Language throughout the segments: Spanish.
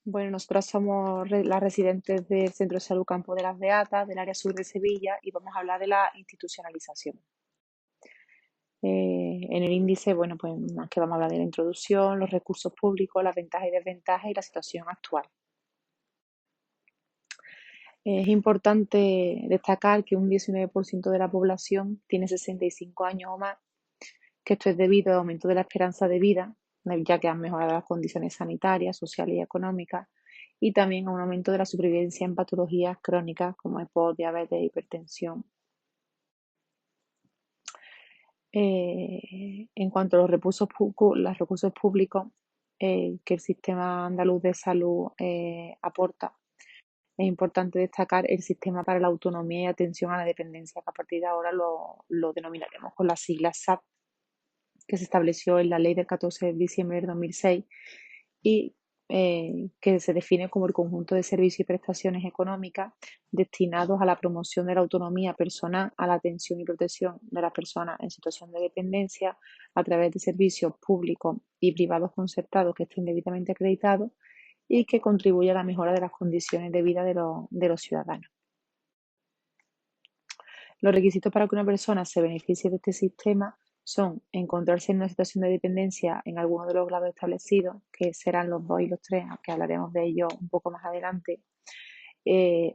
Bueno, nosotros somos las residentes del Centro de Salud Campo de las Beatas, del área sur de Sevilla, y vamos a hablar de la institucionalización. En el índice, bueno, pues más que vamos a hablar de la introducción, los recursos públicos, las ventajas y desventajas y la situación actual. Es importante destacar que un 19% de la población tiene 65 años o más, que esto es debido al aumento de la esperanza de vida, ya que han mejorado las condiciones sanitarias, sociales y económicas, y también a un aumento de la supervivencia en patologías crónicas como EPOC, diabetes, hipertensión. En cuanto a los recursos públicos que el sistema andaluz de salud aporta, es importante destacar el sistema para la autonomía y atención a la dependencia, que a partir de ahora lo denominaremos con las siglas SAP, que se estableció en la ley del 14 de diciembre de 2006 y que se define como el conjunto de servicios y prestaciones económicas destinados a la promoción de la autonomía personal, a la atención y protección de las personas en situación de dependencia a través de servicios públicos y privados concertados que estén debidamente acreditados y que contribuya a la mejora de las condiciones de vida de los ciudadanos. Los requisitos para que una persona se beneficie de este sistema son encontrarse en una situación de dependencia en alguno de los grados establecidos, que serán los 2 y los 3, que hablaremos de ellos un poco más adelante,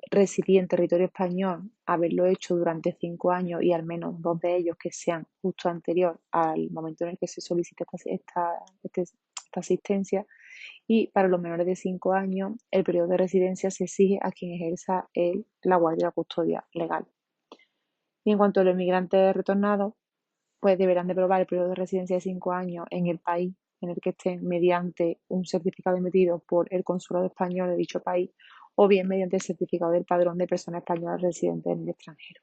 residir en territorio español, haberlo hecho durante 5 años y al menos 2 de ellos que sean justo anterior al momento en el que se solicita esta asistencia, y para los menores de 5 años el periodo de residencia se exige a quien ejerza la guardia y la custodia legal. Y en cuanto a los inmigrantes retornados, pues deberán de probar el periodo de residencia de 5 años en el país en el que estén mediante un certificado emitido por el Consulado Español de dicho país o bien mediante el certificado del Padrón de Personas Españolas Residentes en el extranjero.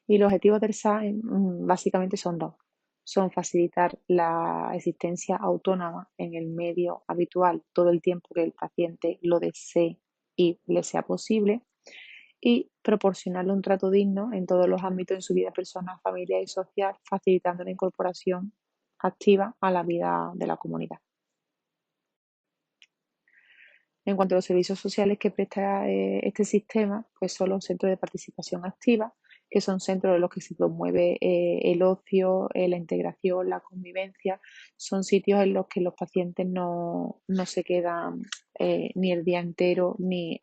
Y los objetivos del SAE básicamente son dos. Son facilitar la existencia autónoma en el medio habitual todo el tiempo que el paciente lo desee y le sea posible, y proporcionarle un trato digno en todos los ámbitos en su vida personal, familiar y social, facilitando la incorporación activa a la vida de la comunidad. En cuanto a los servicios sociales que presta este sistema, pues son los centros de participación activa, que son centros en los que se promueve el ocio, la integración, la convivencia. Son sitios en los que los pacientes no se quedan ni el día entero ni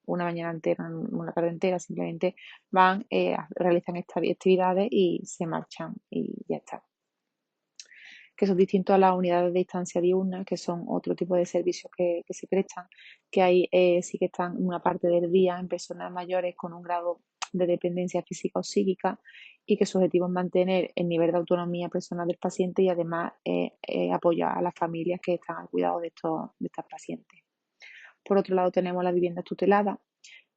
una mañana entera, una tarde entera, simplemente van, realizan estas actividades y se marchan y ya está. Que son distintos a las unidades de distancia diurna, que son otro tipo de servicios que se prestan, que ahí sí que están una parte del día en personas mayores con un grado de dependencia física o psíquica, y que su objetivo es mantener el nivel de autonomía personal del paciente y además apoyar a las familias que están al cuidado de estas pacientes. Por otro lado, tenemos las viviendas tuteladas,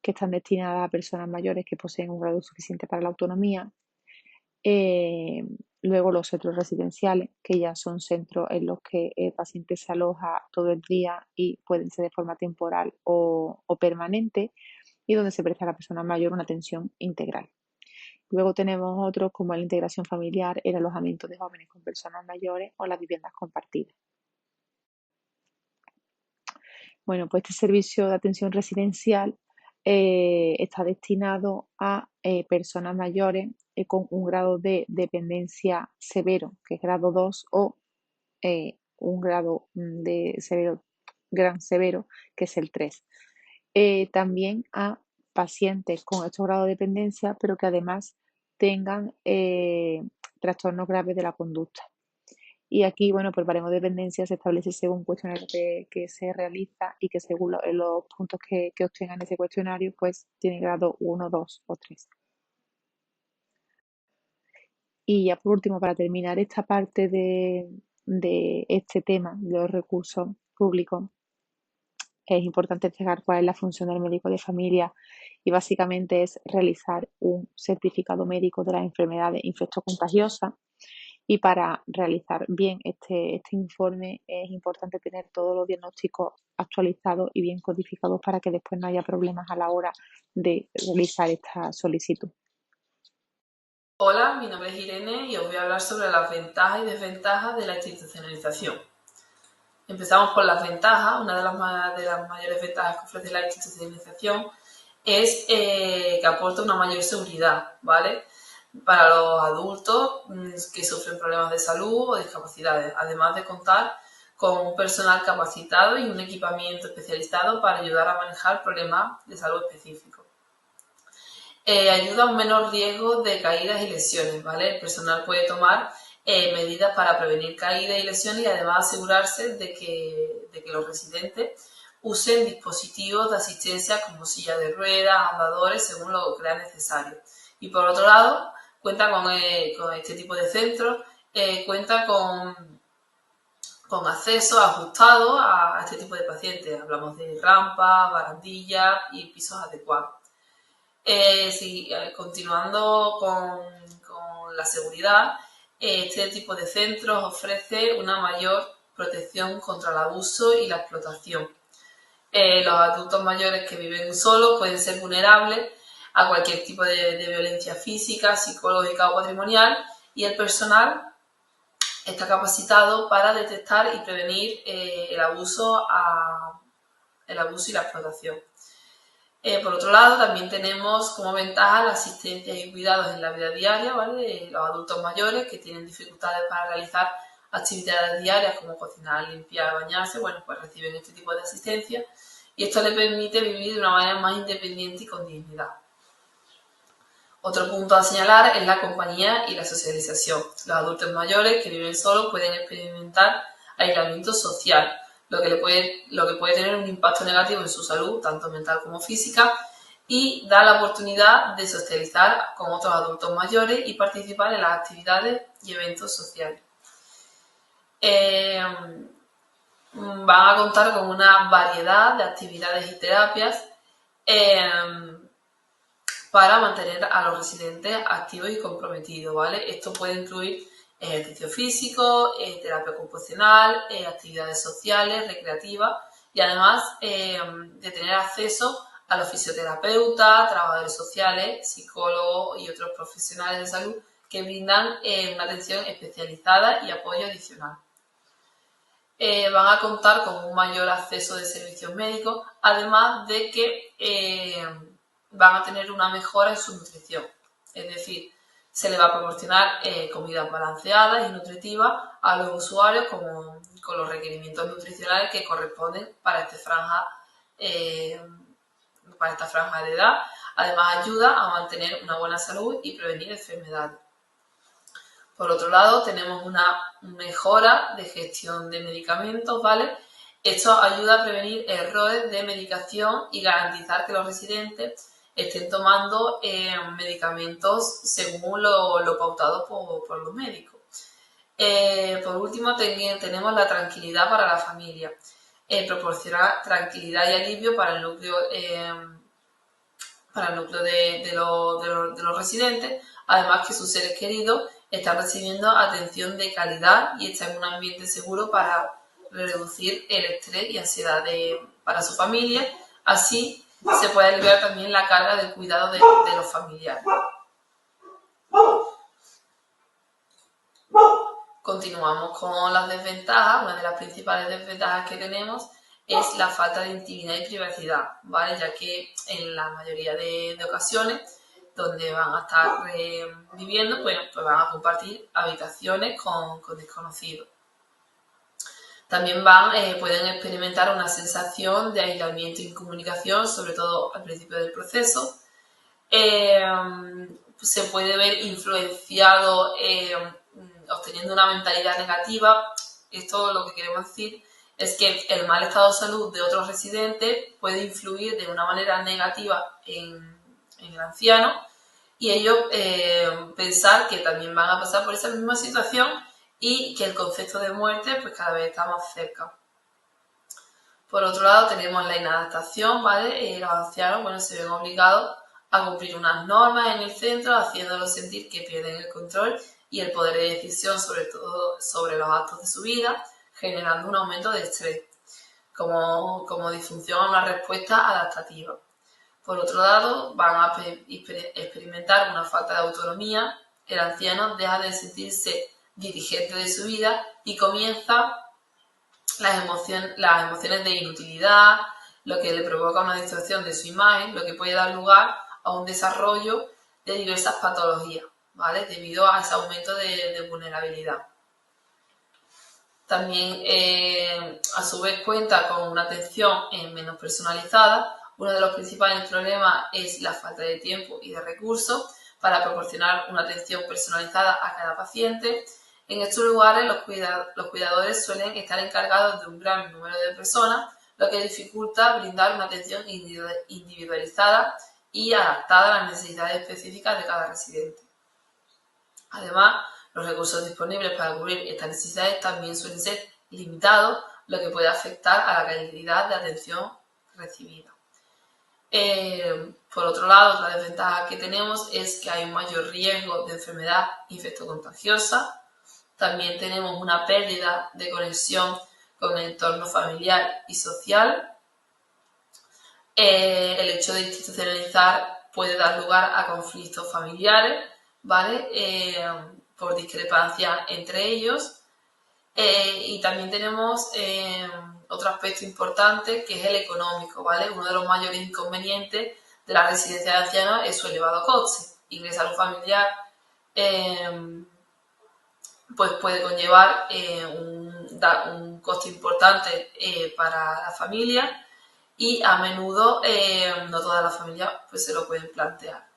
que están destinadas a personas mayores que poseen un grado suficiente para la autonomía. Luego los centros residenciales, que ya son centros en los que el paciente se aloja todo el día y pueden ser de forma temporal o permanente, y donde se presta a la persona mayor una atención integral. Luego tenemos otros como la integración familiar, el alojamiento de jóvenes con personas mayores o las viviendas compartidas. Bueno, pues este servicio de atención residencial está destinado a personas mayores con un grado de dependencia severo, que es grado 2, o un grado de severo, gran severo, que es el 3. También a pacientes con estos grados de dependencia, pero que además tengan trastornos graves de la conducta. Y aquí, bueno, pues el baremo de dependencia se establece según un cuestionario que se realiza, y que según los puntos que obtengan ese cuestionario, pues tiene grado 1, 2 o 3. Y ya por último, para terminar esta parte de este tema de los recursos públicos, es importante destacar cuál es la función del médico de familia, y básicamente es realizar un certificado médico de las enfermedades infectocontagiosas. Y para realizar bien este informe es importante tener todos los diagnósticos actualizados y bien codificados para que después no haya problemas a la hora de realizar esta solicitud. Hola, mi nombre es Irene y os voy a hablar sobre las ventajas y desventajas de la institucionalización. Empezamos por las ventajas. Una de las mayores ventajas que ofrece la institucionalización es que aporta una mayor seguridad, ¿vale? Para los adultos que sufren problemas de salud o discapacidades, además de contar con un personal capacitado y un equipamiento especializado para ayudar a manejar problemas de salud específicos. Ayuda a un menor riesgo de caídas y lesiones, ¿vale? El personal puede tomar medidas para prevenir caídas y lesiones y además asegurarse de que los residentes usen dispositivos de asistencia como silla de ruedas, andadores, según lo que crea necesario. Y por otro lado, cuenta con este tipo de centros, cuenta con acceso ajustado a este tipo de pacientes. Hablamos de rampas, barandillas y pisos adecuados. Continuando con la seguridad, este tipo de centros ofrece una mayor protección contra el abuso y la explotación. Los adultos mayores que viven solos pueden ser vulnerables a cualquier tipo de violencia física, psicológica o patrimonial, y el personal está capacitado para detectar y prevenir el abuso y la explotación. Por otro lado, también tenemos como ventaja la asistencia y cuidados en la vida diaria, ¿vale? Los adultos mayores que tienen dificultades para realizar actividades diarias como cocinar, limpiar, bañarse, bueno, pues reciben este tipo de asistencia y esto les permite vivir de una manera más independiente y con dignidad. Otro punto a señalar es la compañía y la socialización. Los adultos mayores que viven solos pueden experimentar aislamiento social, lo que puede tener un impacto negativo en su salud, tanto mental como física, y da la oportunidad de socializar con otros adultos mayores y participar en las actividades y eventos sociales. Van a contar con una variedad de actividades y terapias para mantener a los residentes activos y comprometidos, ¿vale? Esto puede incluir ejercicio físico, terapia ocupacional, actividades sociales, recreativas y además de tener acceso a los fisioterapeutas, trabajadores sociales, psicólogos y otros profesionales de salud que brindan una atención especializada y apoyo adicional. Van a contar con un mayor acceso de servicios médicos, además de que van a tener una mejora en su nutrición. Es decir, se les va a proporcionar comidas balanceadas y nutritivas a los usuarios con los requerimientos nutricionales que corresponden para esta franja de edad. Además, ayuda a mantener una buena salud y prevenir enfermedades. Por otro lado, tenemos una mejora de gestión de medicamentos, ¿vale? Esto ayuda a prevenir errores de medicación y garantizar que los residentes estén tomando medicamentos según lo pautado por los médicos. Por último, tenemos la tranquilidad para la familia. Proporcionar tranquilidad y alivio para el núcleo de los residentes, además que sus seres queridos están recibiendo atención de calidad y están en un ambiente seguro para reducir el estrés y ansiedad para su familia. Así se puede aliviar también la carga del cuidado de los familiares. Continuamos con las desventajas. Una de las principales desventajas que tenemos es la falta de intimidad y privacidad, ¿vale? Ya que en la mayoría de ocasiones donde van a estar viviendo, pues van a compartir habitaciones con desconocidos. También pueden experimentar una sensación de aislamiento y incomunicación, sobre todo al principio del proceso. Se puede ver influenciado obteniendo una mentalidad negativa. Esto lo que queremos decir es que el mal estado de salud de otros residentes puede influir de una manera negativa en el anciano y ellos pensar que también van a pasar por esa misma situación y que el concepto de muerte pues cada vez está más cerca. Por otro lado tenemos la inadaptación, ¿vale? Los ancianos se ven obligados a cumplir unas normas en el centro, haciéndolos sentir que pierden el control y el poder de decisión sobre todo sobre los actos de su vida, generando un aumento de estrés, como disfunción a una respuesta adaptativa. Por otro lado, van a experimentar una falta de autonomía. El anciano deja de sentirse dirigente de su vida y comienza las emociones de inutilidad, lo que le provoca una distorsión de su imagen, lo que puede dar lugar a un desarrollo de diversas patologías, ¿vale? Debido a ese aumento de vulnerabilidad. También, a su vez, cuenta con una atención menos personalizada. Uno de los principales problemas es la falta de tiempo y de recursos para proporcionar una atención personalizada a cada paciente. En estos lugares, los cuidadores suelen estar encargados de un gran número de personas, lo que dificulta brindar una atención individualizada y adaptada a las necesidades específicas de cada residente. Además, los recursos disponibles para cubrir estas necesidades también suelen ser limitados, lo que puede afectar a la calidad de atención recibida. Por otro lado, otra desventaja que tenemos es que hay un mayor riesgo de enfermedad infectocontagiosa. También tenemos una pérdida de conexión con el entorno familiar y social. El hecho de institucionalizar puede dar lugar a conflictos familiares, ¿vale? Por discrepancia entre ellos. Y también tenemos otro aspecto importante, que es el económico, ¿vale? Uno de los mayores inconvenientes de la residencia de ancianos es su elevado coste. Ingresar a un familiar pues puede conllevar un coste importante para la familia, y a menudo no todas las familias pues, se lo pueden plantear.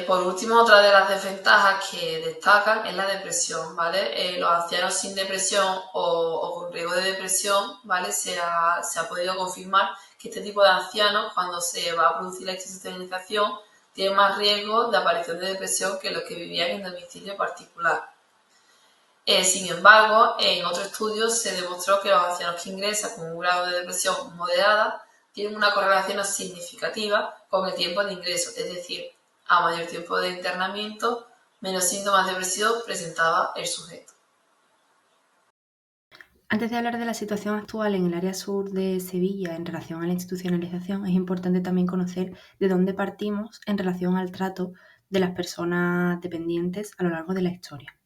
Por último, otra de las desventajas que destacan es la depresión, ¿vale? Los ancianos sin depresión o con riesgo de depresión, ¿vale? Se ha podido confirmar que este tipo de ancianos, cuando se va a producir la institucionalización, tienen más riesgo de aparición de depresión que los que vivían en domicilio particular. Sin embargo, en otro estudio se demostró que los ancianos que ingresan con un grado de depresión moderada tienen una correlación significativa con el tiempo de ingreso, es decir, a mayor tiempo de internamiento, menos síntomas depresivos presentaba el sujeto. Antes de hablar de la situación actual en el área sur de Sevilla en relación a la institucionalización, es importante también conocer de dónde partimos en relación al trato de las personas dependientes a lo largo de la historia.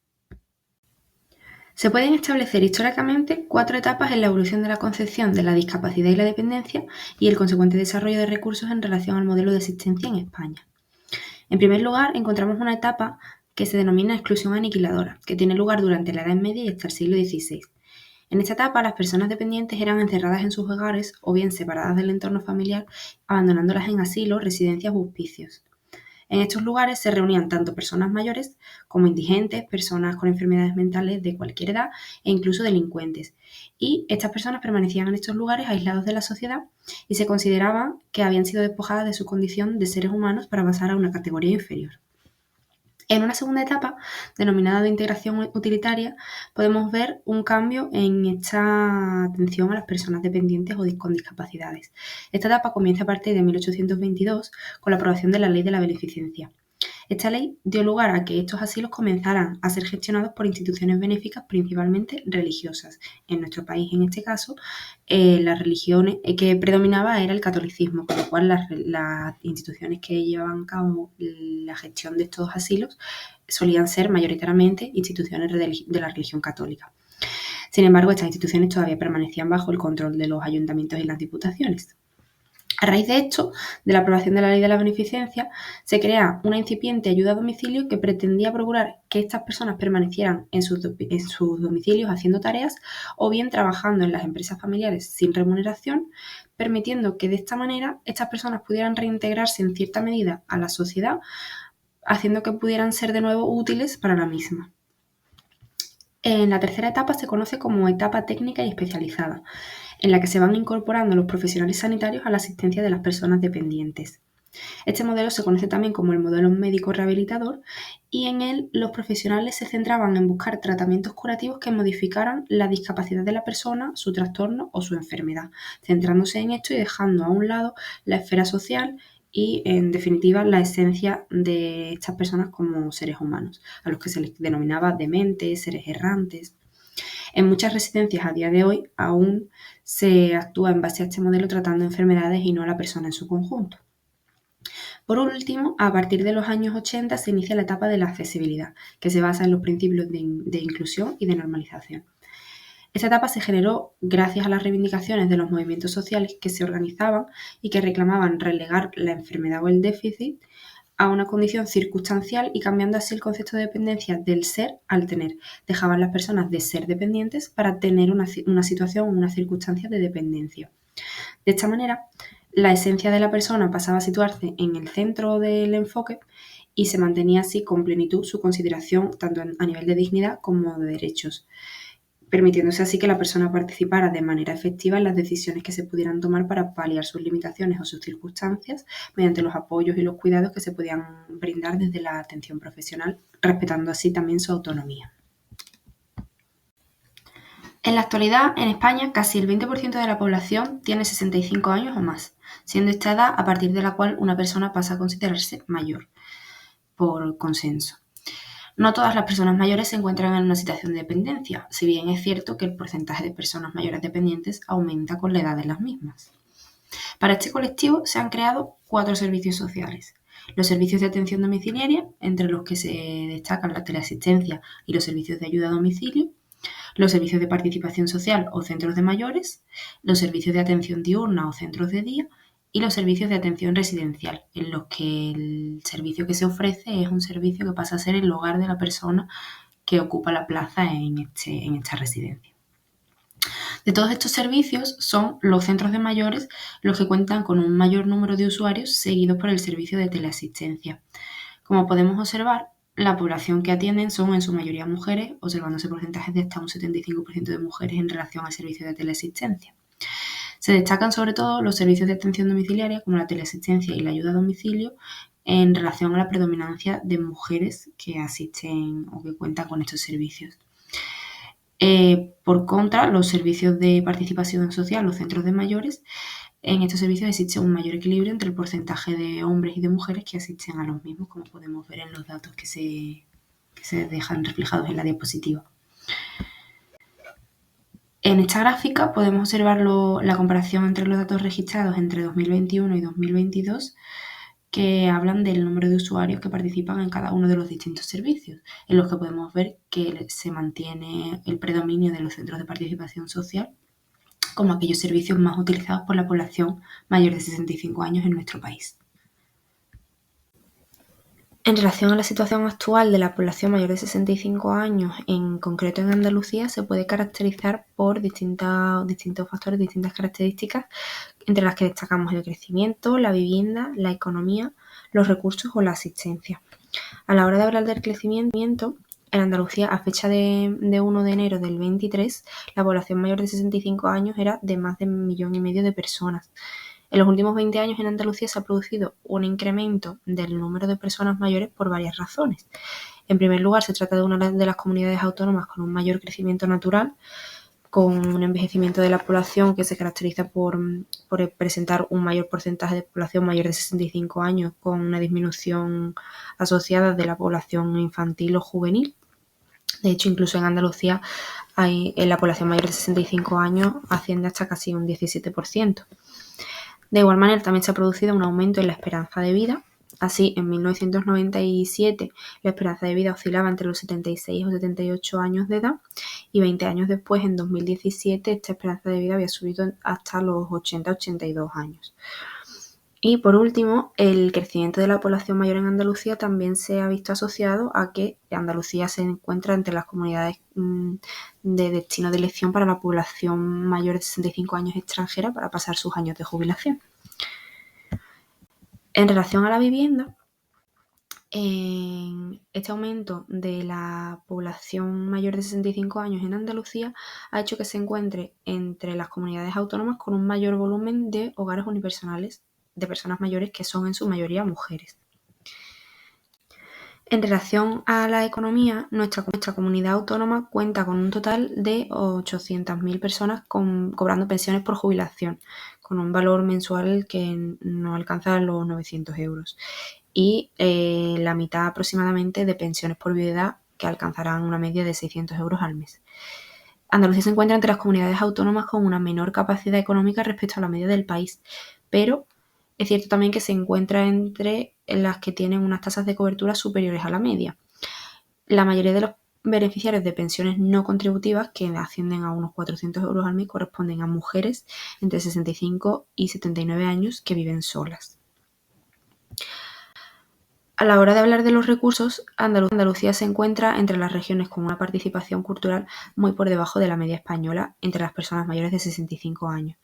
Se pueden establecer históricamente 4 etapas en la evolución de la concepción de la discapacidad y la dependencia y el consecuente desarrollo de recursos en relación al modelo de asistencia en España. En primer lugar, encontramos una etapa que se denomina exclusión aniquiladora, que tiene lugar durante la Edad Media y hasta el siglo XVI. En esta etapa, las personas dependientes eran encerradas en sus hogares o bien separadas del entorno familiar, abandonándolas en asilos, residencias u hospicios. En estos lugares se reunían tanto personas mayores como indigentes, personas con enfermedades mentales de cualquier edad e incluso delincuentes. Y estas personas permanecían en estos lugares aislados de la sociedad y se consideraban que habían sido despojadas de su condición de seres humanos para pasar a una categoría inferior. En una segunda etapa, denominada de integración utilitaria, podemos ver un cambio en esta atención a las personas dependientes o con discapacidades. Esta etapa comienza a partir de 1822 con la aprobación de la Ley de la Beneficencia. Esta ley dio lugar a que estos asilos comenzaran a ser gestionados por instituciones benéficas principalmente religiosas. En nuestro país, en este caso, las religiones que predominaba era el catolicismo, con lo cual las instituciones que llevaban a cabo la gestión de estos asilos solían ser mayoritariamente instituciones de la religión católica. Sin embargo, estas instituciones todavía permanecían bajo el control de los ayuntamientos y las diputaciones. A raíz de esto, de la aprobación de la Ley de la Beneficencia, se crea una incipiente ayuda a domicilio que pretendía procurar que estas personas permanecieran en sus domicilios haciendo tareas o bien trabajando en las empresas familiares sin remuneración, permitiendo que de esta manera estas personas pudieran reintegrarse en cierta medida a la sociedad, haciendo que pudieran ser de nuevo útiles para la misma. En la tercera etapa se conoce como etapa técnica y especializada, en la que se van incorporando los profesionales sanitarios a la asistencia de las personas dependientes. Este modelo se conoce también como el modelo médico rehabilitador y en él los profesionales se centraban en buscar tratamientos curativos que modificaran la discapacidad de la persona, su trastorno o su enfermedad, centrándose en esto y dejando a un lado la esfera social y, en definitiva, la esencia de estas personas como seres humanos, a los que se les denominaba dementes, seres errantes. En muchas residencias a día de hoy aún se actúa en base a este modelo tratando enfermedades y no a la persona en su conjunto. Por último, a partir de los años 80 se inicia la etapa de la accesibilidad, que se basa en los principios de inclusión y de normalización. Esta etapa se generó gracias a las reivindicaciones de los movimientos sociales que se organizaban y que reclamaban relegar la enfermedad o el déficit a una condición circunstancial y cambiando así el concepto de dependencia del ser al tener. Dejaban las personas de ser dependientes para tener una situación o una circunstancia de dependencia. De esta manera, la esencia de la persona pasaba a situarse en el centro del enfoque y se mantenía así con plenitud su consideración tanto a nivel de dignidad como de derechos, permitiéndose así que la persona participara de manera efectiva en las decisiones que se pudieran tomar para paliar sus limitaciones o sus circunstancias mediante los apoyos y los cuidados que se podían brindar desde la atención profesional, respetando así también su autonomía. En la actualidad, en España, casi el 20% de la población tiene 65 años o más, siendo esta edad a partir de la cual una persona pasa a considerarse mayor, por consenso. No todas las personas mayores se encuentran en una situación de dependencia, si bien es cierto que el porcentaje de personas mayores dependientes aumenta con la edad de las mismas. Para este colectivo se han creado 4 servicios sociales. Los servicios de atención domiciliaria, entre los que se destacan la teleasistencia y los servicios de ayuda a domicilio, los servicios de participación social o centros de mayores, los servicios de atención diurna o centros de día y los servicios de atención residencial, en los que el servicio que se ofrece es un servicio que pasa a ser el hogar de la persona que ocupa la plaza en esta residencia. De todos estos servicios son los centros de mayores los que cuentan con un mayor número de usuarios seguidos por el servicio de teleasistencia. Como podemos observar, la población que atienden son en su mayoría mujeres, observándose porcentajes de hasta un 75% de mujeres en relación al servicio de teleasistencia. Se destacan sobre todo los servicios de atención domiciliaria como la teleasistencia y la ayuda a domicilio en relación a la predominancia de mujeres que asisten o que cuentan con estos servicios. Por contra, los servicios de participación social, los centros de mayores, en estos servicios existe un mayor equilibrio entre el porcentaje de hombres y de mujeres que asisten a los mismos, como podemos ver en los datos que se dejan reflejados en la diapositiva. En esta gráfica podemos observar la comparación entre los datos registrados entre 2021 y 2022 que hablan del número de usuarios que participan en cada uno de los distintos servicios, en los que podemos ver que se mantiene el predominio de los centros de participación social como aquellos servicios más utilizados por la población mayor de 65 años en nuestro país. En relación a la situación actual de la población mayor de 65 años, en concreto en Andalucía, se puede caracterizar por distintos factores, distintas características, entre las que destacamos el crecimiento, la vivienda, la economía, los recursos o la asistencia. A la hora de hablar del crecimiento, en Andalucía, a fecha de 1 de enero del 23, la población mayor de 65 años era de más de 1,5 millones de personas. En los últimos 20 años en Andalucía se ha producido un incremento del número de personas mayores por varias razones. En primer lugar, se trata de una de las comunidades autónomas con un mayor crecimiento natural, con un envejecimiento de la población que se caracteriza por presentar un mayor porcentaje de población mayor de 65 años, con una disminución asociada de la población infantil o juvenil. De hecho, incluso en Andalucía en la población mayor de 65 años asciende hasta casi un 17%. De igual manera, también se ha producido un aumento en la esperanza de vida. Así, en 1997 la esperanza de vida oscilaba entre los 76 o 78 años de edad y 20 años después, en 2017, esta esperanza de vida había subido hasta los 80-82 años. Y por último, el crecimiento de la población mayor en Andalucía también se ha visto asociado a que Andalucía se encuentra entre las comunidades de destino de elección para la población mayor de 65 años extranjera para pasar sus años de jubilación. En relación a la vivienda, este aumento de la población mayor de 65 años en Andalucía ha hecho que se encuentre entre las comunidades autónomas con un mayor volumen de hogares unipersonales de personas mayores que son en su mayoría mujeres. En relación a la economía, nuestra comunidad autónoma cuenta con un total de 800.000 personas cobrando pensiones por jubilación, con un valor mensual que no alcanza los 900 euros, y la mitad aproximadamente de pensiones por viudedad, que alcanzarán una media de 600 euros al mes. Andalucía se encuentra entre las comunidades autónomas con una menor capacidad económica respecto a la media del país, pero es cierto también que se encuentra entre las que tienen unas tasas de cobertura superiores a la media. La mayoría de los beneficiarios de pensiones no contributivas, que ascienden a unos 400 euros al mes, corresponden a mujeres entre 65 y 79 años que viven solas. A la hora de hablar de los recursos, Andalucía se encuentra entre las regiones con una participación cultural muy por debajo de la media española entre las personas mayores de 65 años,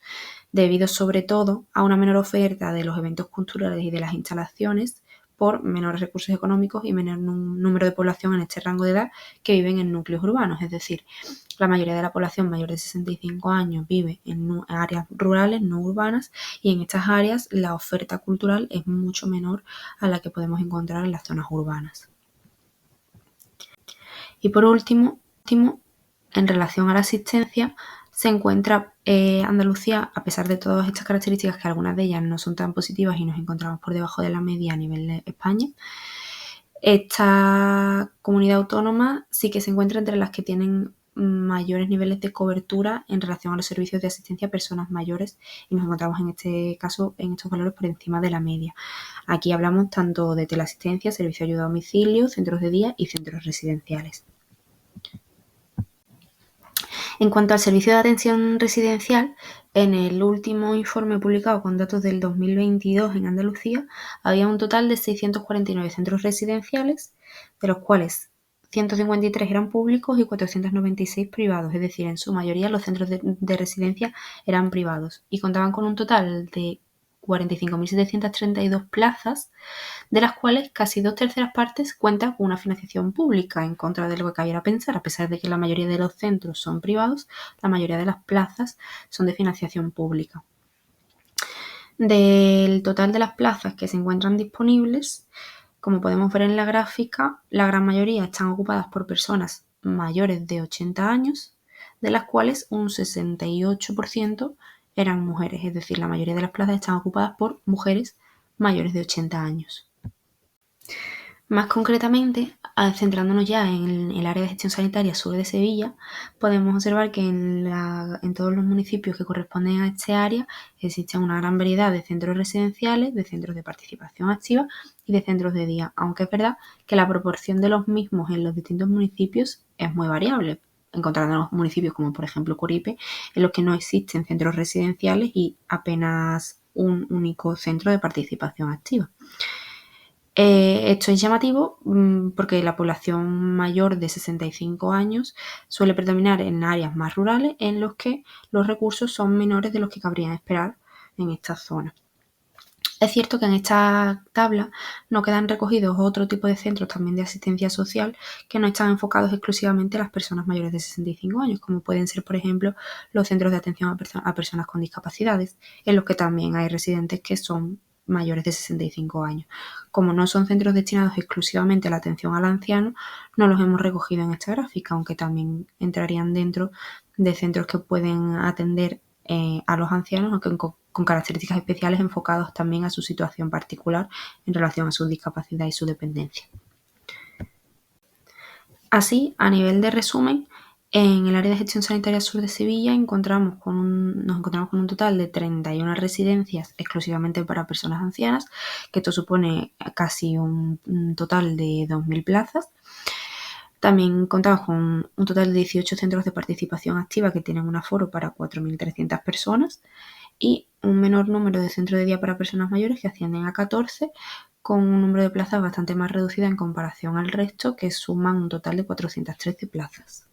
debido sobre todo a una menor oferta de los eventos culturales y de las instalaciones por menores recursos económicos y menor número de población en este rango de edad que viven en núcleos urbanos. Es decir, la mayoría de la población mayor de 65 años vive en áreas rurales, no urbanas, y en estas áreas la oferta cultural es mucho menor a la que podemos encontrar en las zonas urbanas. Y por último, en relación a la asistencia, se encuentra Andalucía, a pesar de todas estas características, que algunas de ellas no son tan positivas y nos encontramos por debajo de la media a nivel de España. Esta comunidad autónoma sí que se encuentra entre las que tienen mayores niveles de cobertura en relación a los servicios de asistencia a personas mayores, y nos encontramos en este caso en estos valores por encima de la media. Aquí hablamos tanto de teleasistencia, servicio de ayuda a domicilio, centros de día y centros residenciales. En cuanto al servicio de atención residencial, en el último informe publicado con datos del 2022 en Andalucía, había un total de 649 centros residenciales, de los cuales 153 eran públicos y 496 privados, es decir, en su mayoría los centros de residencia eran privados y contaban con un total de 45.732 plazas, de las cuales casi 2/3 partes cuentan con una financiación pública, en contra de lo que cabiera pensar. A pesar de que la mayoría de los centros son privados, la mayoría de las plazas son de financiación pública. Del total de las plazas que se encuentran disponibles, como podemos ver en la gráfica, la gran mayoría están ocupadas por personas mayores de 80 años, de las cuales un 68% eran mujeres, es decir, la mayoría de las plazas están ocupadas por mujeres mayores de 80 años. Más concretamente, centrándonos ya en el área de gestión sanitaria sur de Sevilla, podemos observar que en todos los municipios que corresponden a este área existe una gran variedad de centros residenciales, de centros de participación activa y de centros de día, aunque es verdad que la proporción de los mismos en los distintos municipios es muy variable, encontrándonos municipios como por ejemplo Coripe, en los que no existen centros residenciales y apenas un único centro de participación activa. Esto es llamativo porque la población mayor de 65 años suele predominar en áreas más rurales en los que los recursos son menores de los que cabrían esperar en estas zonas. Es cierto que en esta tabla no quedan recogidos otro tipo de centros también de asistencia social que no están enfocados exclusivamente a las personas mayores de 65 años, como pueden ser, por ejemplo, los centros de atención a personas con discapacidades, en los que también hay residentes que son mayores de 65 años. Como no son centros destinados exclusivamente a la atención al anciano, no los hemos recogido en esta gráfica, aunque también entrarían dentro de centros que pueden atender a los ancianos, aunque con características especiales enfocados también a su situación particular en relación a su discapacidad y su dependencia. Así, a nivel de resumen, en el área de gestión sanitaria sur de Sevilla nos encontramos con un total de 31 residencias exclusivamente para personas ancianas, que esto supone casi un total de 2.000 plazas. También contamos con un total de 18 centros de participación activa que tienen un aforo para 4.300 personas y un menor número de centros de día para personas mayores que ascienden a 14, con un número de plazas bastante más reducido en comparación al resto, que suman un total de 413 plazas.